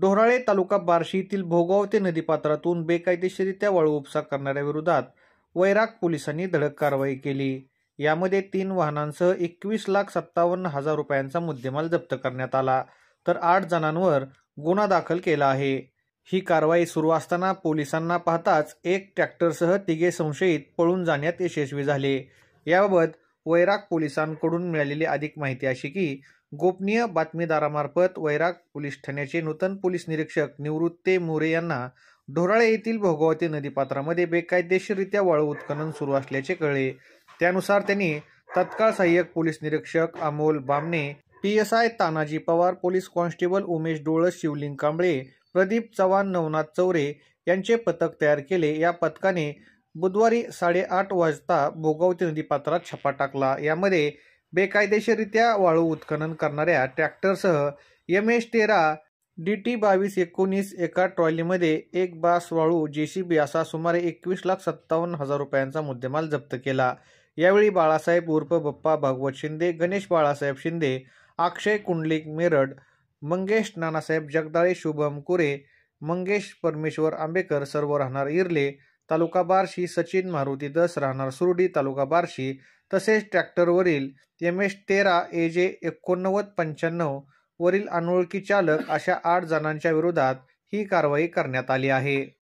डोराळे तालुका बार्शी येथील भोगावते नदीपात्रातून बेकायदेशीररित्या वाळू उपसा करणाऱ्या विरोधात वैराग पोलिसांनी धडक कारवाई केली। यामध्ये 3 वाहनांसह 21,57,000 रुपयांचा मुद्देमाल जप्त करण्यात आला, तर 8 जणांवर गुन्हा दाखल केला आहे। ही कारवाई सुरू असताना पोलिसांना पाहताच एक ट्रॅक्टरसह 3 संशयित पळून जाण्यात यशस्वी झाले। याबाबत वैराग पोलिसांकडून मिळालेली अधिक माहिती अशी की गोपनीय बातमीदारामार्फत वैराग पोलीस ठाण्याचे नूतन पोलीस निरीक्षक निवृत्ते मोरे यांना डोराळे येथील भोगावते नदीपात्रामध्ये बेकायदेशीररित्या वाळू उत्खनन सुरू असल्याचे कळले। त्यानुसार त्यांनी तत्काळ सहाय्यक पोलीस निरीक्षक Amol Bamne, PSI Tanaji Pawar, police constable Umesh Dolas, Shivling Kamble, Pradeep Chavan, Navnath Chaure यांचे पथक तयार केले। या पथकाने बुधवारी 8:30 वाजता भोगावते नदीपात्रात छापा टाकला। यामध्ये बेकायदेशीररित्या वाळू उत्खनन करणाऱ्या ट्रॅक्टरसह MS-13 DT 2219 एका ट्रॉलीमध्ये 1 बास वाळू JCB असा सुमारे 21,57,000 रुपयांचा मुद्देमाल जप्त केला। यावेळी बाळासाहेब उर्फ बप्पा भागवत शिंदे, गणेश बाळासाहेब शिंदे, अक्षय कुंडलिक मेरड, मंगेश नानासाहेब जगदाळे, शुभम कुरे, मंगेश परमेश्वर आंबेकर सर्व राहणार इर्ले तालुका बार्शी, सचिन मारुती दस राहणार सुरडी तालुका बार्शी तसेच ट्रॅक्टरवरील MS-13 AJ 8995 वरील अनोळखी चालक अशा 8 जणांच्या विरोधात ही कारवाई करण्यात आली आहे।